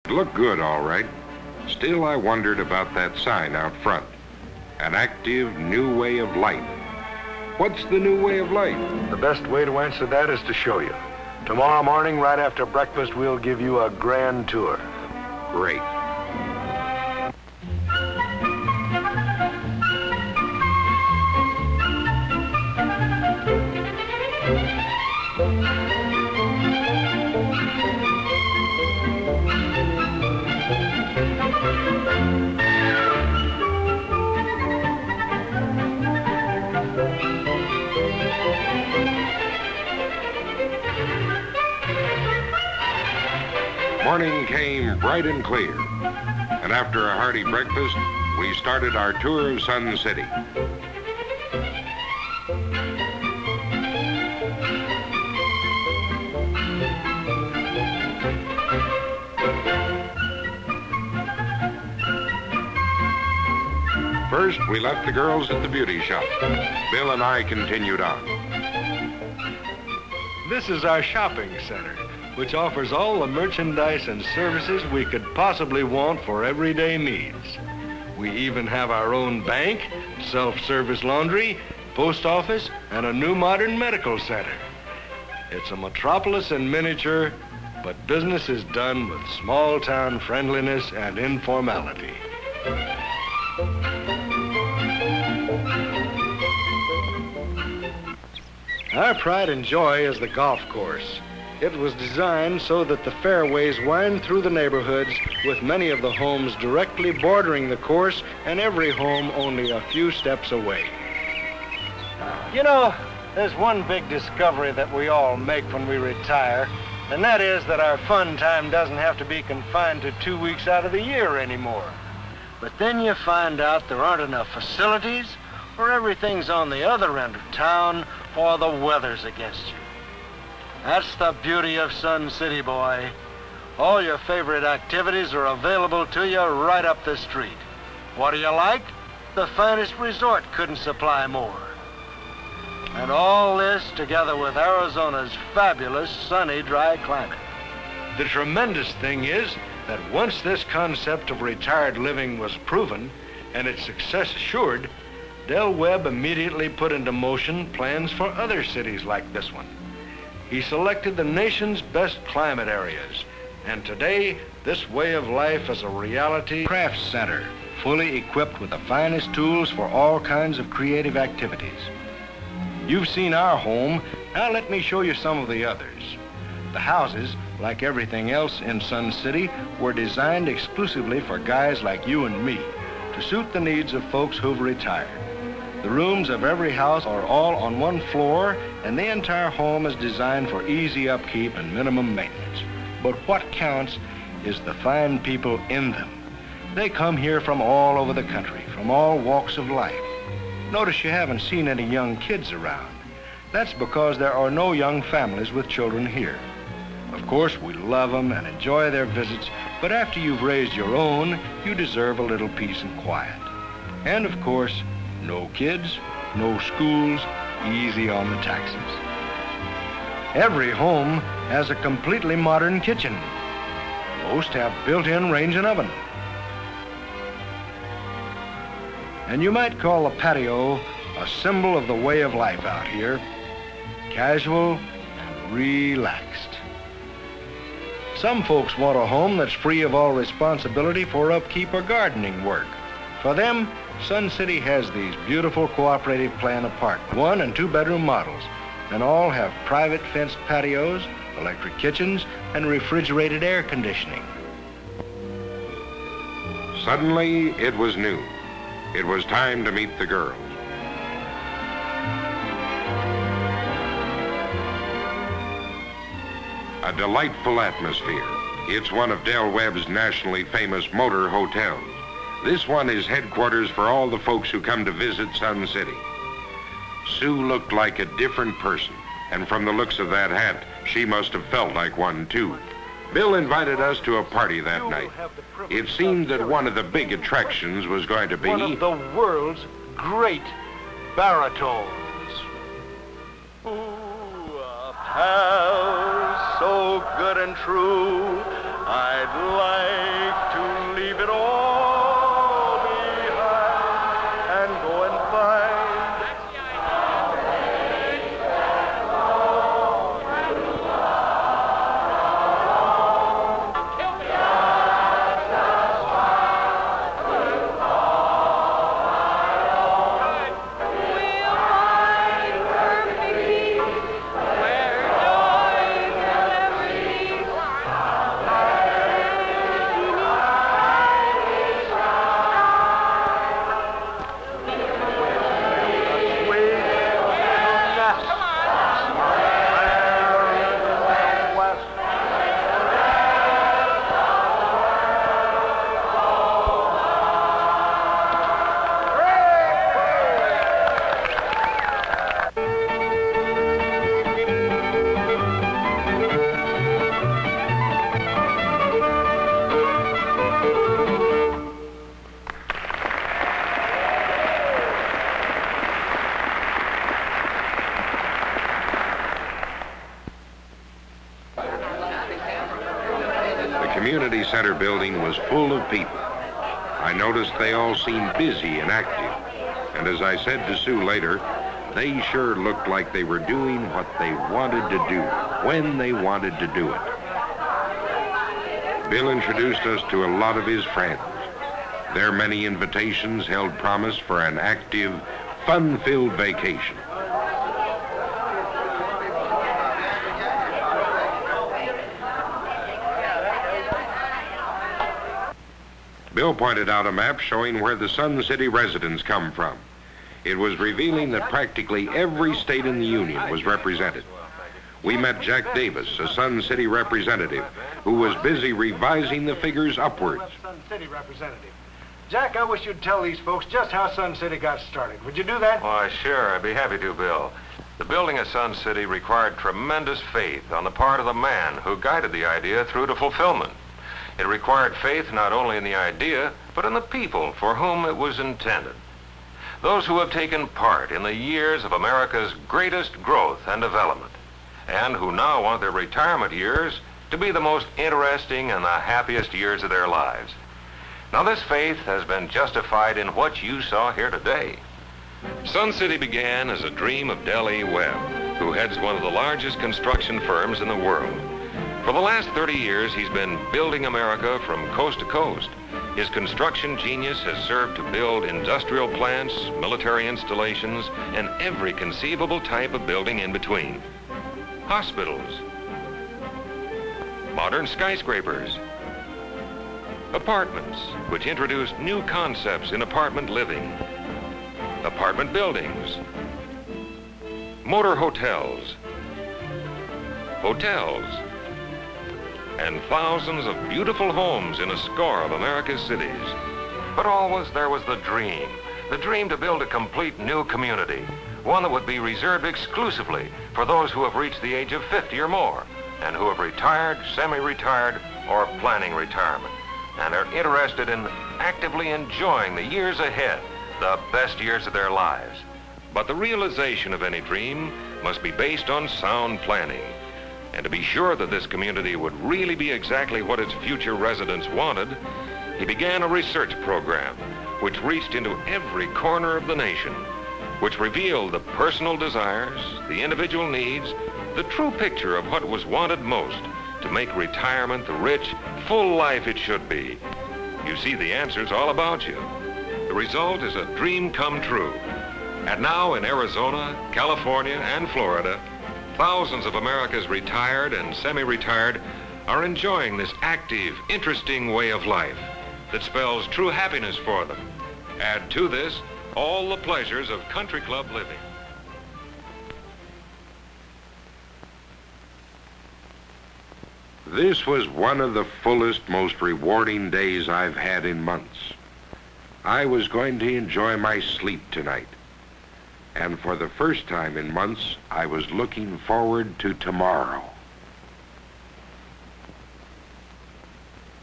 It looked good, all right. Still, I wondered about that sign out front. An active new way of life. What's the new way of life? The best way to answer that is to show you. Tomorrow morning, right after breakfast, we'll give you a grand tour. Great. Morning came bright and clear, and after a hearty breakfast, we started our tour of Sun City. First, we left the girls at the beauty shop. Bill and I continued on. This is our shopping center, which offers all the merchandise and services we could possibly want for everyday needs. We even have our own bank, self-service laundry, post office, and a new modern medical center. It's a metropolis in miniature, but business is done with small-town friendliness and informality. Our pride and joy is the golf course. It was designed so that the fairways wind through the neighborhoods, with many of the homes directly bordering the course and every home only a few steps away. You know, there's one big discovery that we all make when we retire, and that is that our fun time doesn't have to be confined to 2 weeks out of the year anymore. But then you find out there aren't enough facilities, or everything's on the other end of town, or the weather's against you. That's the beauty of Sun City, boy. All your favorite activities are available to you right up the street. What do you like? The finest resort couldn't supply more. And all this together with Arizona's fabulous sunny, dry climate. The tremendous thing is that once this concept of retired living was proven and its success assured, Webb immediately put into motion plans for other cities like this one. He selected the nation's best climate areas, and today, this way of life is a reality craft center, fully equipped with the finest tools for all kinds of creative activities. You've seen our home, now let me show you some of the others. The houses, like everything else in Sun City, were designed exclusively for guys like you and me, to suit the needs of folks who've retired. The rooms of every house are all on one floor, and the entire home is designed for easy upkeep and minimum maintenance. But what counts is the fine people in them. They come here from all over the country, from all walks of life. Notice you haven't seen any young kids around. That's because there are no young families with children here. Of course, we love them and enjoy their visits, but after you've raised your own, you deserve a little peace and quiet. And of course, no kids, no schools, easy on the taxes. Every home has a completely modern kitchen. Most have built-in range and oven. And you might call the patio a symbol of the way of life out here. Casual and relaxed. Some folks want a home that's free of all responsibility for upkeep or gardening work. For them, Sun City has these beautiful cooperative plan apartments, 1- and 2-bedroom models, and all have private fenced patios, electric kitchens, and refrigerated air conditioning. Suddenly, it was new. It was time to meet the girls. A delightful atmosphere. It's one of Webb's nationally famous motor hotels. This one is headquarters for all the folks who come to visit Sun City. Sue looked like a different person, and from the looks of that hat, she must have felt like one too. Bill invited us to a party that night. It seemed that one of the big attractions was going to be one of the world's great baritones. Ooh, a pal so good and true, I'd like community center building was full of people. I noticed they all seemed busy and active. And as I said to Sue later, they sure looked like they were doing what they wanted to do, when they wanted to do it. Bill introduced us to a lot of his friends. Their many invitations held promise for an active, fun-filled vacation. Bill pointed out a map showing where the Sun City residents come from. It was revealing that practically every state in the Union was represented. We met Jack Davis, a Sun City representative, who was busy revising the figures upwards. Sun City representative. Jack, I wish you'd tell these folks just how Sun City got started. Would you do that? Why, sure. I'd be happy to, Bill. The building of Sun City required tremendous faith on the part of the man who guided the idea through to fulfillment. It required faith not only in the idea, but in the people for whom it was intended. Those who have taken part in the years of America's greatest growth and development, and who now want their retirement years to be the most interesting and the happiest years of their lives. Now, this faith has been justified in what you saw here today. Sun City began as a dream of Webb, who heads one of the largest construction firms in the world. For the last 30 years, he's been building America from coast to coast. His construction genius has served to build industrial plants, military installations, and every conceivable type of building in between. Hospitals, modern skyscrapers, apartments, which introduced new concepts in apartment living, apartment buildings, motor hotels, hotels, and thousands of beautiful homes in a score of America's cities. But always there was the dream to build a complete new community, one that would be reserved exclusively for those who have reached the age of 50 or more, and who have retired, semi-retired, or planning retirement, and are interested in actively enjoying the years ahead, the best years of their lives. But the realization of any dream must be based on sound planning. And to be sure that this community would really be exactly what its future residents wanted, he began a research program which reached into every corner of the nation, which revealed the personal desires, the individual needs, the true picture of what was wanted most to make retirement the rich, full life it should be. You see, the answer's all about you. The result is a dream come true. And now in Arizona, California, and Florida, thousands of America's retired and semi-retired are enjoying this active, interesting way of life that spells true happiness for them. Add to this all the pleasures of country club living. This was one of the fullest, most rewarding days I've had in months. I was going to enjoy my sleep tonight. And for the first time in months, I was looking forward to tomorrow.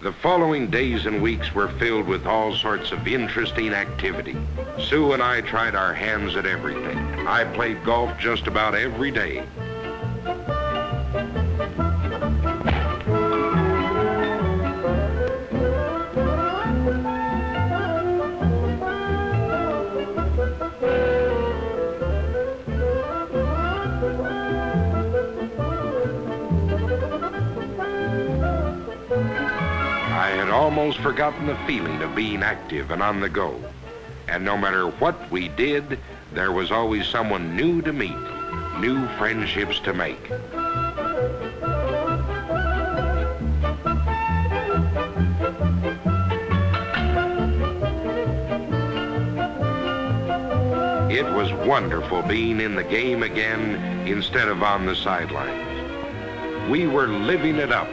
The following days and weeks were filled with all sorts of interesting activity. Sue and I tried our hands at everything. I played golf just about every day. Almost forgotten the feeling of being active and on the go. And no matter what we did, there was always someone new to meet, new friendships to make. It was wonderful being in the game again instead of on the sidelines. We were living it up.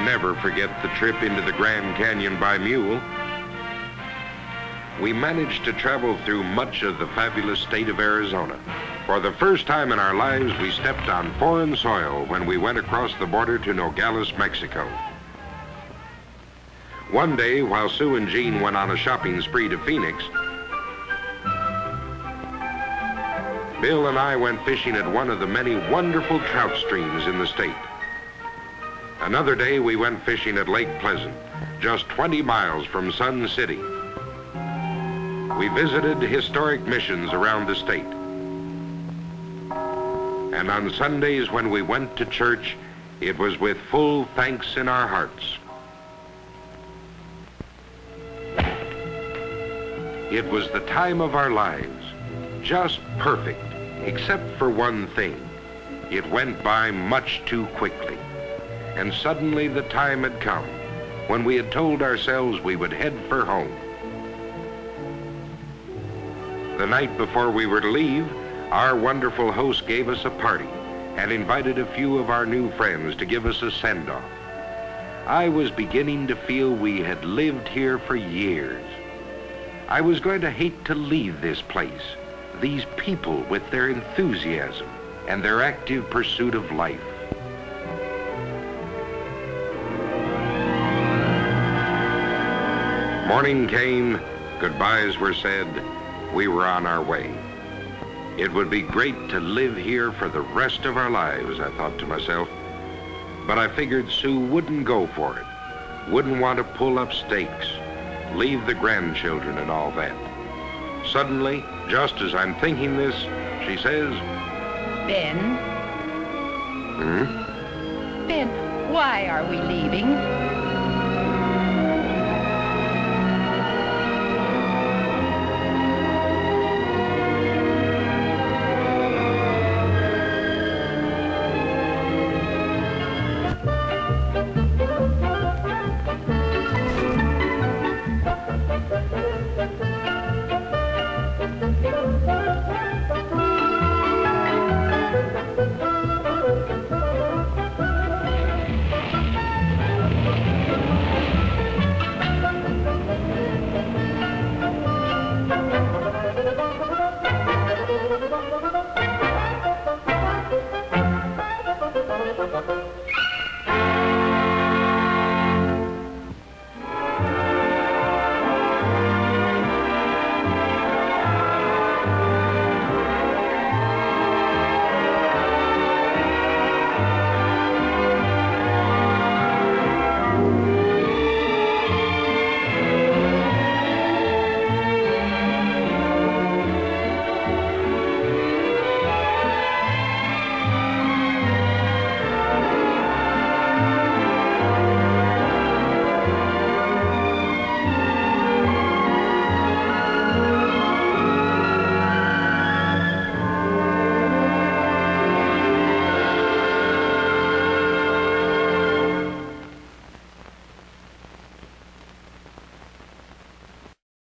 never forget the trip into the Grand Canyon by mule. We managed to travel through much of the fabulous state of Arizona. For the first time in our lives, we stepped on foreign soil when we went across the border to Nogales, Mexico. One day, while Sue and Jean went on a shopping spree to Phoenix, Bill and I went fishing at one of the many wonderful trout streams in the state. Another day, we went fishing at Lake Pleasant, just 20 miles from Sun City. We visited historic missions around the state. And on Sundays when we went to church, it was with full thanks in our hearts. It was the time of our lives, just perfect, except for one thing. It went by much too quickly. And suddenly the time had come when we had told ourselves we would head for home. The night before we were to leave, our wonderful host gave us a party and invited a few of our new friends to give us a send-off. I was beginning to feel we had lived here for years. I was going to hate to leave this place, these people with their enthusiasm and their active pursuit of life. Morning came, goodbyes were said, we were on our way. It would be great to live here for the rest of our lives, I thought to myself. But I figured Sue wouldn't go for it, wouldn't want to pull up stakes, leave the grandchildren and all that. Suddenly, just as I'm thinking this, she says, Ben? Ben, why are we leaving?